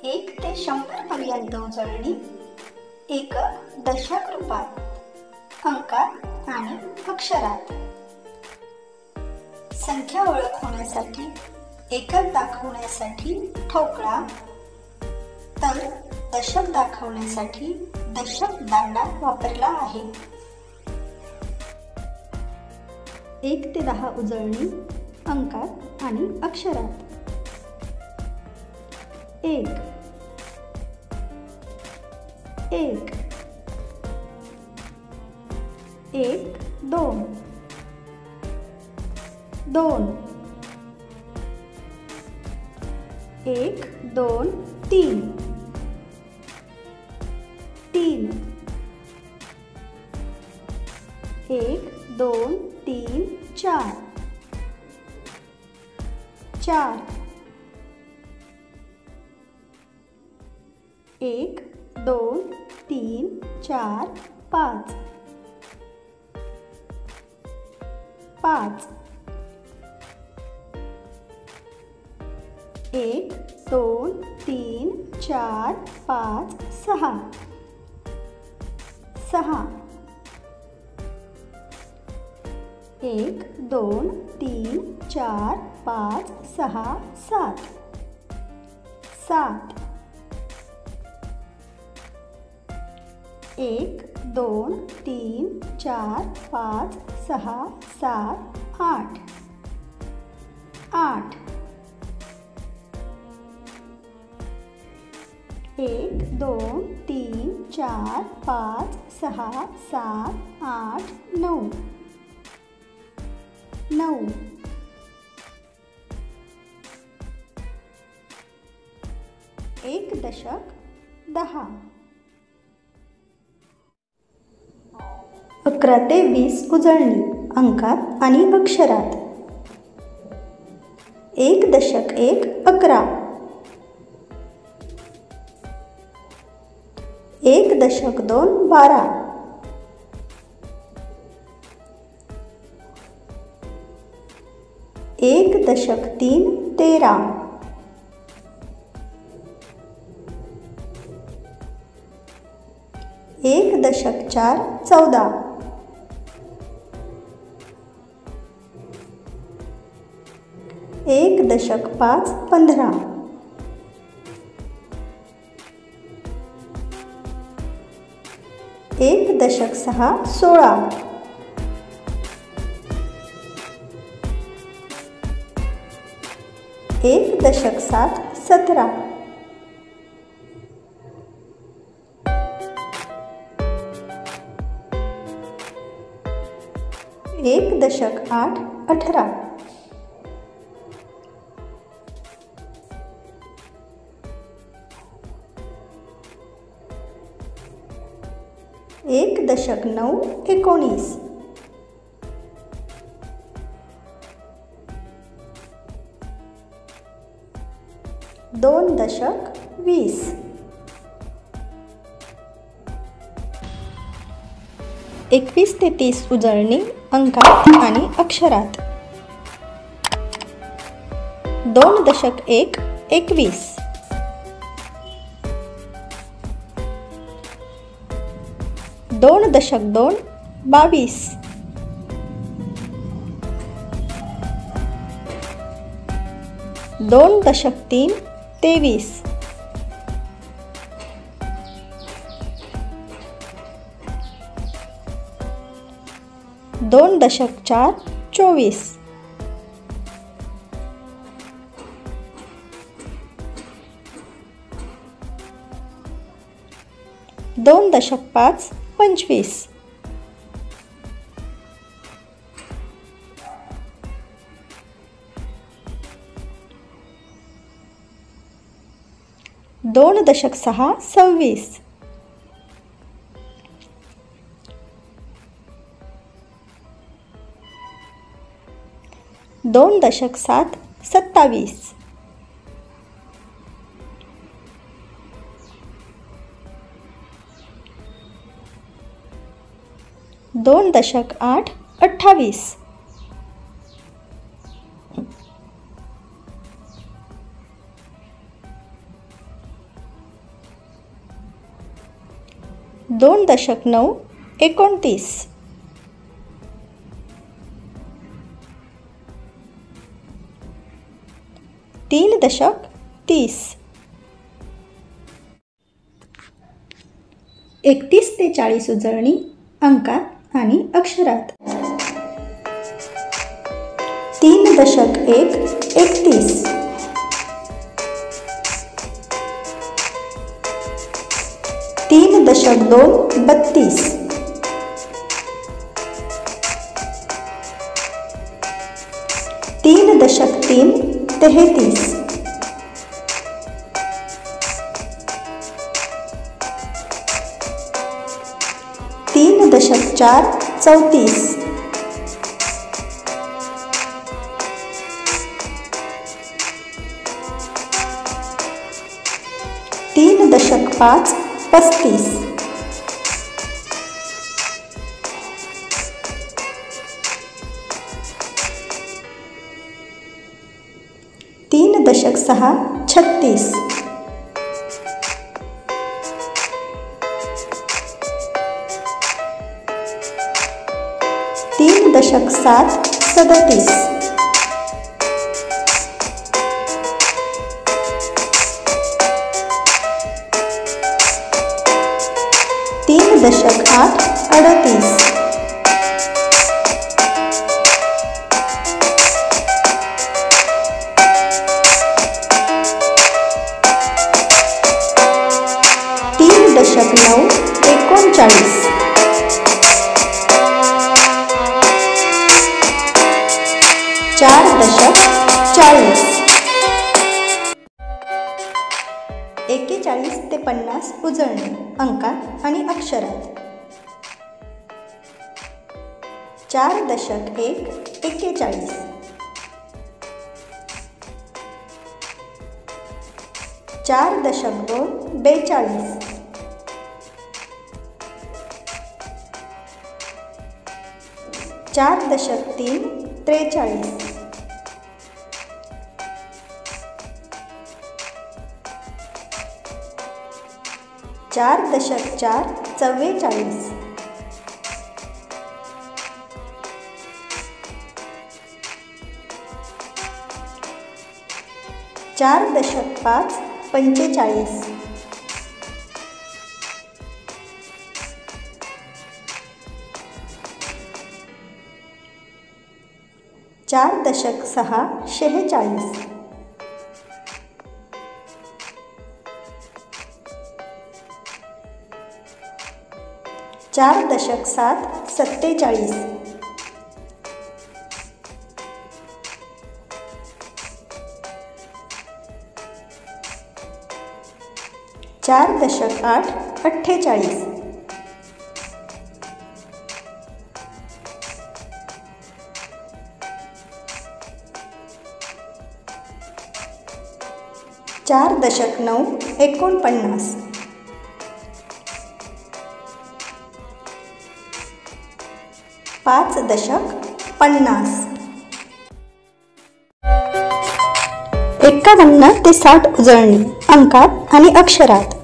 1 ते 100 पर्यंत उजळणी एक दशक रूपात, अंकात आणि अक्षरात. संख्या ओळखण्यासाठी, एकक दाखवण्यासाठी ठोकळा, तर दशक दाखवण्यासाठी दशक दांडा वापरला आहे. 1 ते 10 उजळणी अंकात आणि अक्षरात. 1 1 1 2 2 1 2 3 3 1 2 3 4 4 1 2 3 4 5 5 1 2 3 4 5 6 6 1 2 3 4 5 6 7 7 1 2 3 4 5 6 7 8 8 1 2 3 4 5 6 7 8 9 9 1 दशक 10. 11 ते 20 उजळणी अंकात आणि अक्षरात. 1 दशक 1 11. 1 दशक 2 12. 1 दशक 3 13. 1 दशक 4 14. 1 दशक 5 15. 1 दशक 6 16. 1 दशक 7 17. 1 दशक 8 18. 1 दशक 9 19. 2 दशक 20. 21 ते 30 उजळणी अंकात आणि अक्षरात. 2 दशक 1 21. 2 दशक 2 22. 2 दशक 3 23. 2 दशक 4 24. 2 दशक 5 25. 2 दशक 6 26. 2 दशक 7 27. 2 दशक 8 28. 2.9 29. 3.30. 31 ते 40 उजळणी अंकात आणि अक्षरात. 3.1 31. 3.2 32. 3.3 33. 3.4 34. 3.5 35. 3.6 36. 3.7 37. 3.8 38. 3.9 39. 4.40. 41 ते 50 उजळणी अंकात आणि अक्षरात. 4.1 41. 4.2 42. 4.3 43. 4.4 44. 4.5 45. 4.6 46. 4.7 47. 4.8 48. 4.9 49. 5.50. 51 ते 60 उजळणी अंकात आणि अक्षरात.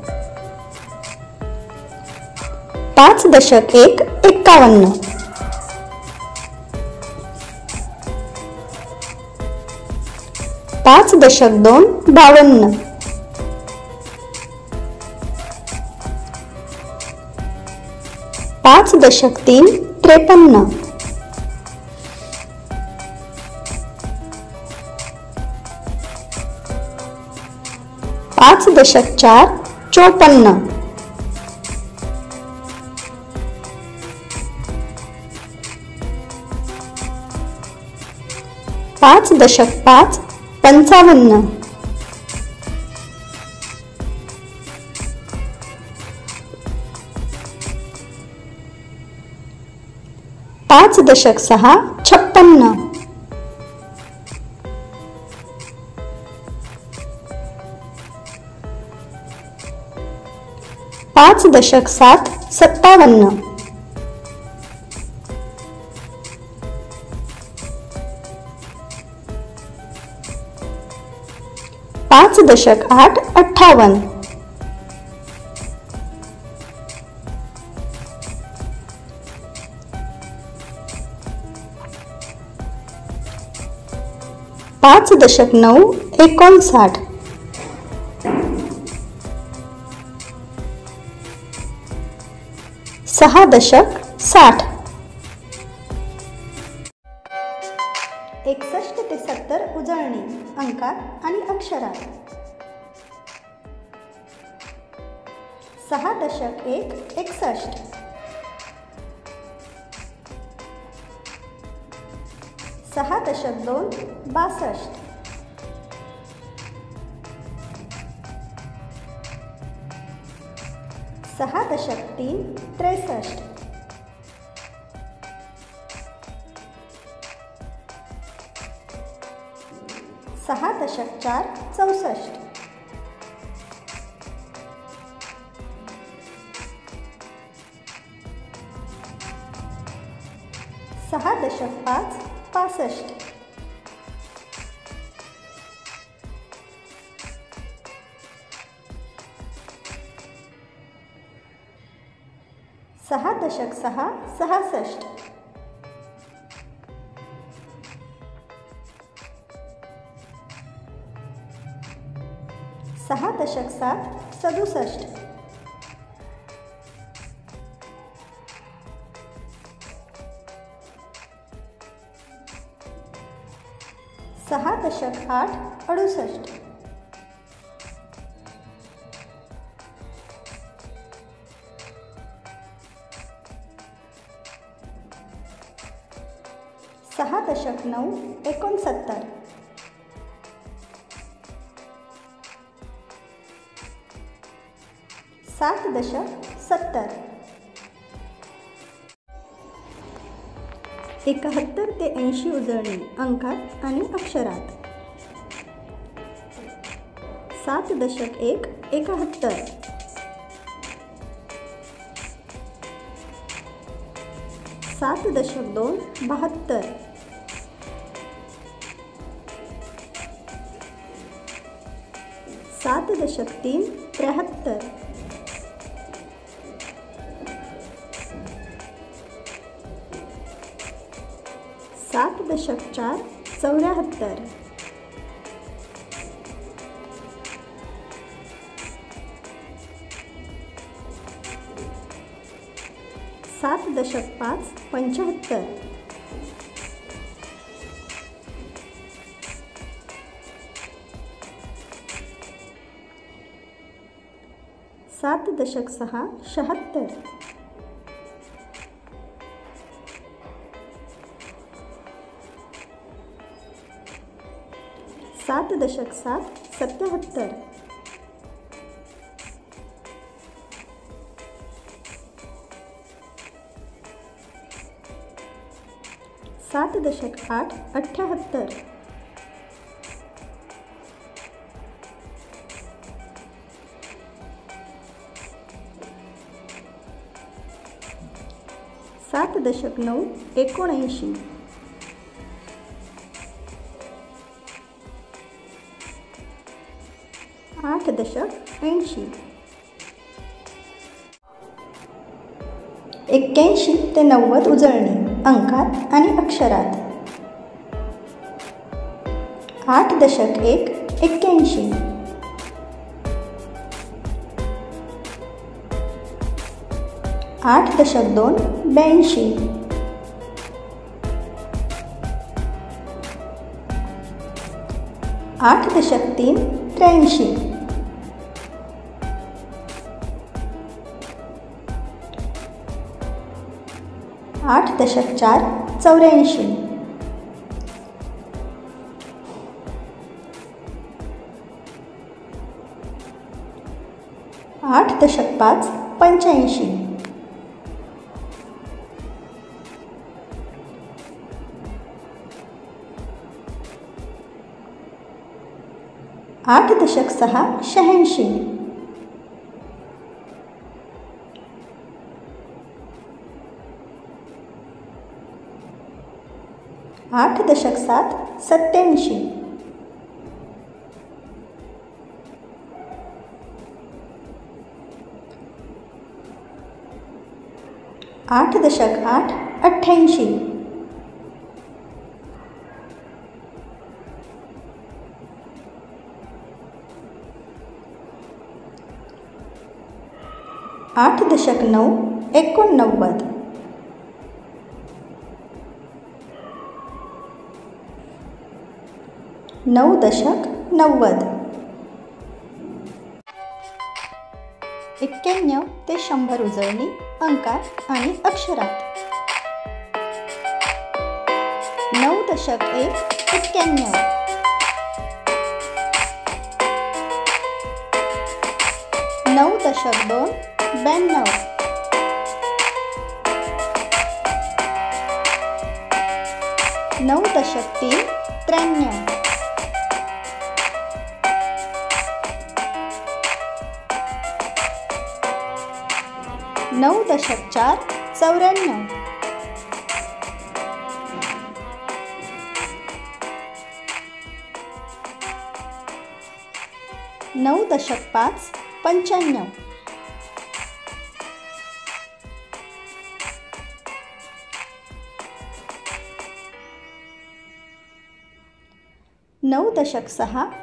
5.1 51. 5.2 52. 5.3 53. 5.4 54. 5.5 55. 5.6 56. 5.7 57. 5.8 58. 5.9 59. 6.60. 61 ते 70 उजळणी अंकात आणि अक्षरात. 6.1 61. 6.2 62. 6.3 63. 6.4 64. 6.5 65. 6.6 66. 6.7 67. 6.8 68. 6.9 69. 7.70. 71 ते 80 उजळणी अंकात आणि अक्षरात. 7.1 71. 7.2 72. 7.3 73. 7.4 74. 7.5 75. 7.6 76. 7.7 77. 7.8 78. 7.9 79. 8.80. 81 ते 90 उजळणी अंकात आणि अक्षरात. 8.1 81. 8.2 82. 8.3 83. 8.4 84. 8.5 85. 8.6 86. 8.7 87. 8.8 88. 8.9 89. 9.90. 91 ते 100 उजळणी अंकात आणि अक्षरात. 9.1 91. 9.2 92. 9.3 93. 9.4 94. 9.5 95. 9.6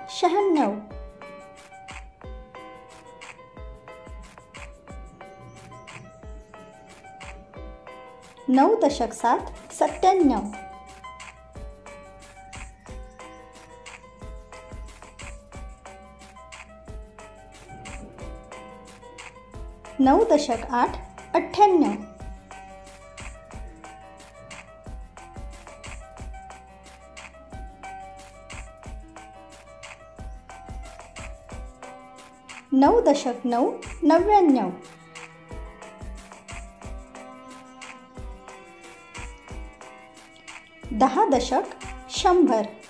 96. 9.7 97. 9.8 98. 9.9 99. 10 दशक 100.